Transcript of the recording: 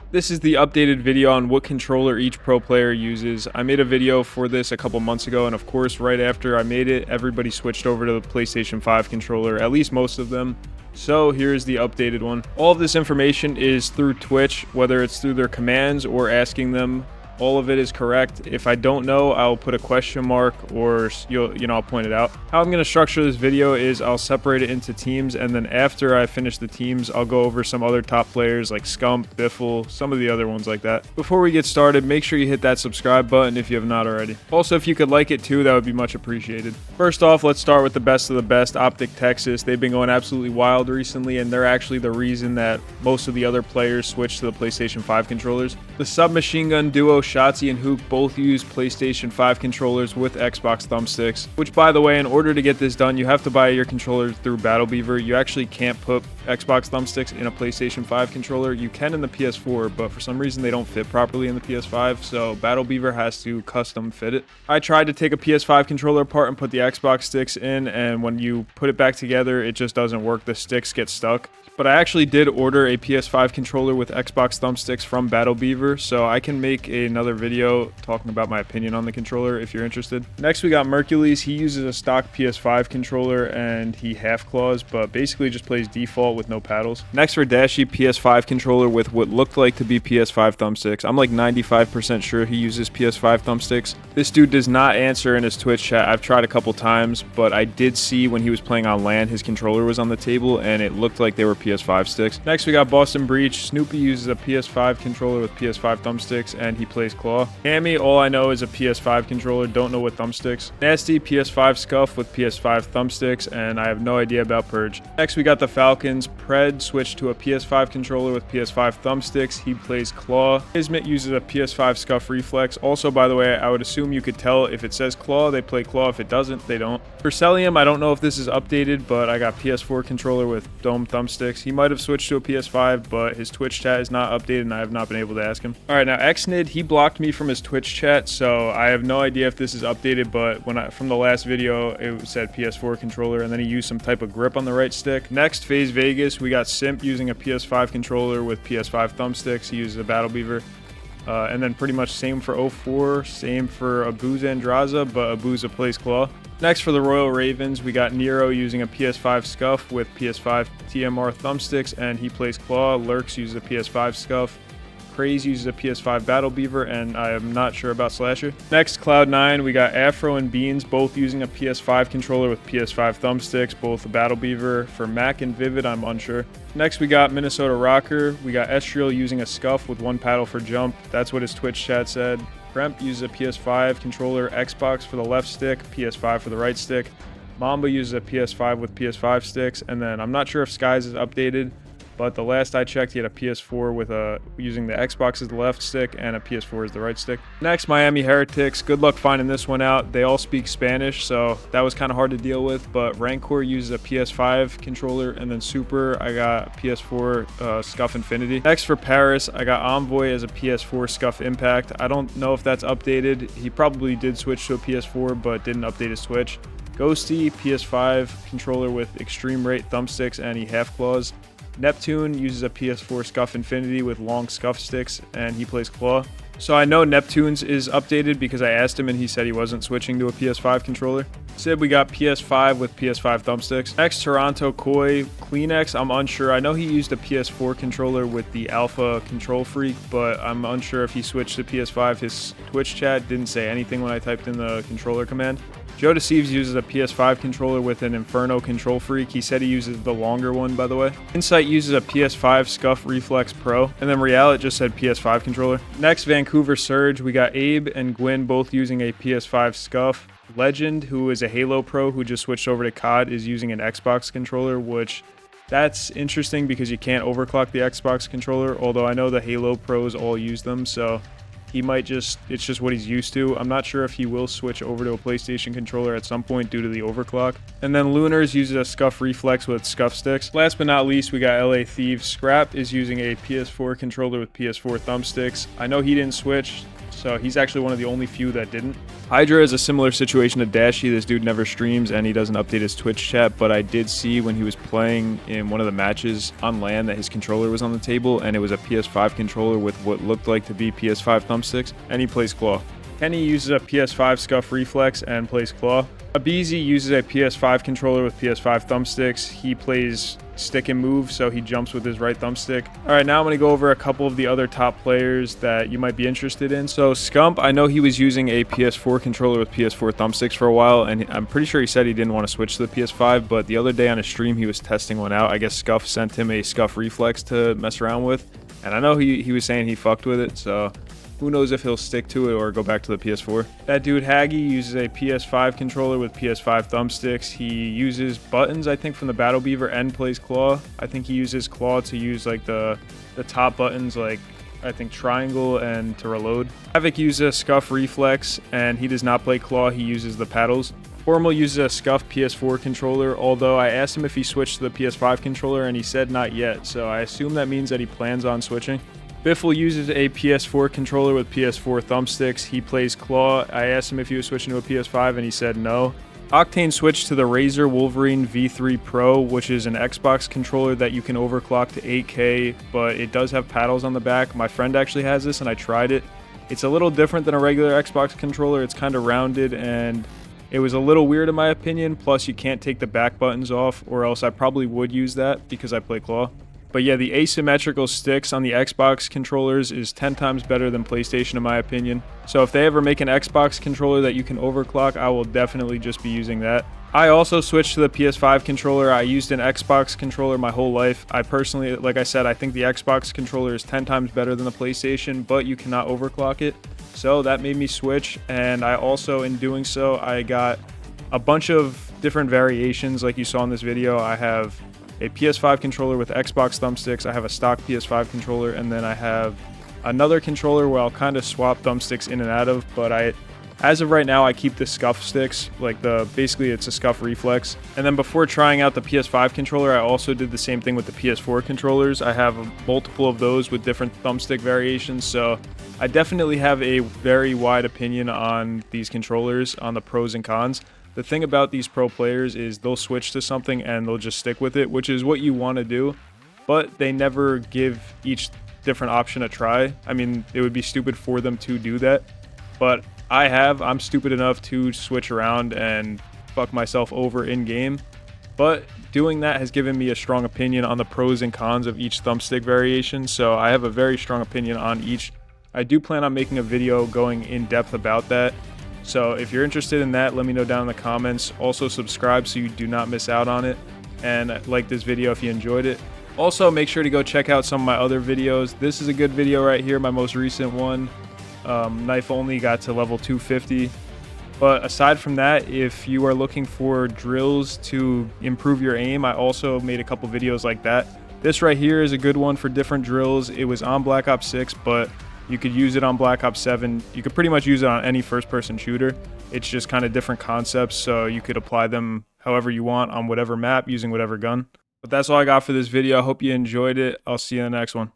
This is the updated video on what controller each pro player uses. I made a video for this a couple months ago, and of course, right after I made it, everybody switched over to the PlayStation 5 controller, at least most of them. So here's the updated one. All of this information is through Twitch, whether it's through their commands or asking them. All of it is correct. If I don't know, I'll put a question mark or I'll point it out. How I'm going to structure this video is I'll separate it into teams, and then after I finish the teams, I'll go over some other top players like Scump, Biffle, some of the other ones like that. Before we get started, make sure you hit that subscribe button if you have not already. Also, if you could like it too, that would be much appreciated. First off, let's start with the best of the best, Optic Texas. They've been going absolutely wild recently, and they're actually the reason that most of the other players switched to the PlayStation 5 controllers. The Submachine Gun duo Shotzi and Hook both use PlayStation 5 controllers with Xbox thumbsticks, which, by the way, in order to get this done, you have to buy your controller through Battle Beaver. You actually can't put Xbox thumbsticks in a PlayStation 5 controller. You can in the PS4, but for some reason they don't fit properly in the PS5, so Battle Beaver has to custom fit it. I tried to take a PS5 controller apart and put the Xbox sticks in, and when you put it back together, it just doesn't work. The sticks get stuck. But I actually did order a PS5 controller with Xbox thumbsticks from Battle Beaver, so I can make another video talking about my opinion on the controller if you're interested. Next, we got Mercules. He uses a stock PS5 controller and he half claws, but basically just plays default with no paddles. Next for Dashi, PS5 controller with what looked like to be PS5 thumbsticks. I'm like 95% sure he uses PS5 thumbsticks. This dude does not answer in his Twitch chat. I've tried a couple times, but I did see when he was playing on LAN, his controller was on the table and it looked like they were PS5 sticks. Next, we got Boston Breach. Snoopy uses a PS5 controller with PS5 thumbsticks and he plays claw. Cammy, all I know is a PS5 controller, don't know what thumbsticks. Nasty, PS5 Scuff with PS5 thumbsticks, and I have no idea about Purge. Next, we got the Falcons. Pred switched to a PS5 controller with PS5 thumbsticks. He plays claw. Kismet uses a PS5 Scuff reflex. Also, by the way, I would assume you could tell if it says claw, they play claw. If it doesn't, they don't. For Celium, I don't know if this is updated, but I got PS4 controller with dome thumbsticks. He might have switched to a PS5, but his Twitch chat is not updated and I have not been able to ask him. All right, now Xnid, he blocked me from his Twitch chat, so I have no idea if this is updated, but from the last video, it said PS4 controller, and then he used some type of grip on the right stick. Next, FaZe Vegas, we got Simp using a PS5 controller with PS5 thumbsticks. He uses a Battle Beaver. And then pretty much same for 04, same for Abuza and Draza, but Abuza plays claw. Next for the Royal Ravens, we got Nero using a PS5 Scuff with PS5 TMR thumbsticks, and he plays claw. Lurks uses a PS5 Scuff. Craze uses a PS5 Battle Beaver, and I am not sure about Slasher. Next, Cloud9, we got Afro and Beans, both using a PS5 controller with PS5 thumbsticks, both a Battle Beaver. For Mac and Vivid, I'm unsure. Next, we got Minnesota Rocker. We got Estriel using a Scuff with one paddle for jump. That's what his Twitch chat said. Kremp uses a PS5 controller, Xbox for the left stick, PS5 for the right stick. Mamba uses a PS5 with PS5 sticks, and then I'm not sure if Skies is updated, but the last I checked, he had a PS4 with using the Xbox as the left stick and a PS4 as the right stick. Next, Miami Heretics. Good luck finding this one out. They all speak Spanish, so that was kind of hard to deal with, but Rancor uses a PS5 controller, and then Super, I got PS4 Scuff Infinity. Next for Paris, I got Envoy as a PS4 Scuff Impact. I don't know if that's updated. He probably did switch to a PS4, but didn't update his Switch. Ghosty, PS5 controller with extreme rate thumbsticks, and he half claws. Neptune uses a PS4 Scuff Infinity with long scuff sticks, and he plays claw. So I know Neptune's is updated because I asked him and he said he wasn't switching to a PS5 controller. Sib, we got PS5 with PS5 thumbsticks. Next, Toronto Koi. Kleenex, I'm unsure. I know he used a PS4 controller with the Alpha Control Freak, but I'm unsure if he switched to PS5. His Twitch chat didn't say anything when I typed in the controller command. Joe Deceives uses a PS5 controller with an Inferno Control Freak. He said he uses the longer one, by the way. Insight uses a PS5 Scuff Reflex Pro. And then Realit just said PS5 controller. Next, Vancouver Surge. We got Abe and Gwyn both using a PS5 Scuff. Legend, who is a Halo Pro who just switched over to COD, is using an Xbox controller, which that's interesting because you can't overclock the Xbox controller, although I know the Halo Pros all use them, so he might just, it's just what he's used to. I'm not sure if he will switch over to a PlayStation controller at some point due to the overclock. And then Lunars uses a Scuff Reflex with Scuff Sticks. Last but not least, we got LA Thieves. Scrap is using a PS4 controller with PS4 thumbsticks. I know he didn't switch, So he's actually one of the only few that didn't. Hydra is a similar situation to Dashy. This dude never streams and he doesn't update his Twitch chat, but I did see when he was playing in one of the matches on LAN that his controller was on the table, and it was a PS5 controller with what looked like to be PS5 thumbsticks, and he plays Claw. Kenny uses a PS5 Scuff Reflex and plays Claw. Abizi uses a PS5 controller with PS5 thumbsticks. He plays stick and move, so he jumps with his right thumbstick. All right, now I'm going to go over a couple of the other top players that you might be interested in. So Scump, I know he was using a PS4 controller with PS4 thumbsticks for a while, and I'm pretty sure he said he didn't want to switch to the PS5, but the other day on a stream he was testing one out. I guess Scuff sent him a Scuff Reflex to mess around with, and I know he was saying he fucked with it, so who knows if he'll stick to it or go back to the PS4. That dude Haggy uses a PS5 controller with PS5 thumbsticks. He uses buttons, I think, from the Battle Beaver and plays Claw. I think he uses Claw to use like the top buttons, like I think triangle and to reload. Havoc uses a Scuff Reflex and he does not play Claw, he uses the paddles. Formal uses a Scuff PS4 controller, although I asked him if he switched to the PS5 controller and he said not yet, so I assume that means that he plans on switching. Biffle uses a PS4 controller with PS4 thumbsticks. He plays Claw. I asked him if he was switching to a PS5 and he said no. Octane switched to the Razer Wolverine V3 Pro, which is an Xbox controller that you can overclock to 8K, but it does have paddles on the back. My friend actually has this and I tried it. It's a little different than a regular Xbox controller. It's kind of rounded and it was a little weird in my opinion. Plus you can't take the back buttons off, or else I probably would use that because I play Claw. But yeah, the asymmetrical sticks on the Xbox controllers is 10 times better than PlayStation in my opinion. So if they ever make an Xbox controller that you can overclock, I will definitely just be using that. I also switched to the PS5 controller. I used an Xbox controller my whole life. I personally, like I said, I think the Xbox controller is 10 times better than the PlayStation, but you cannot overclock it. So that made me switch, and I also, in doing so, I got a bunch of different variations like you saw in this video. I have a PS5 controller with Xbox thumbsticks, I have a stock PS5 controller, and then I have another controller where I'll kind of swap thumbsticks in and out of, but as of right now, I keep the Scuff sticks, like basically it's a Scuff Reflex. And then before trying out the PS5 controller, I also did the same thing with the PS4 controllers. I have multiple of those with different thumbstick variations, so I definitely have a very wide opinion on these controllers, on the pros and cons. The thing about these pro players is they'll switch to something and they'll just stick with it, which is what you want to do, but they never give each different option a try. I mean, it would be stupid for them to do that, but I'm stupid enough to switch around and fuck myself over in game, but doing that has given me a strong opinion on the pros and cons of each thumbstick variation, so I have a very strong opinion on each. I do plan on making a video going in depth about that. So if you're interested in that, let me know down in the comments. Also subscribe so you do not miss out on it, and like this video if you enjoyed it. Also make sure to go check out some of my other videos. This is a good video right here, my most recent one. Knife only got to level 250. But aside from that, if you are looking for drills to improve your aim, I also made a couple videos like that. This right here is a good one for different drills. It was on Black Ops 6, but you could use it on Black Ops 7. You could pretty much use it on any first-person shooter. It's just kind of different concepts, so you could apply them however you want on whatever map using whatever gun. But that's all I got for this video. I hope you enjoyed it. I'll see you in the next one.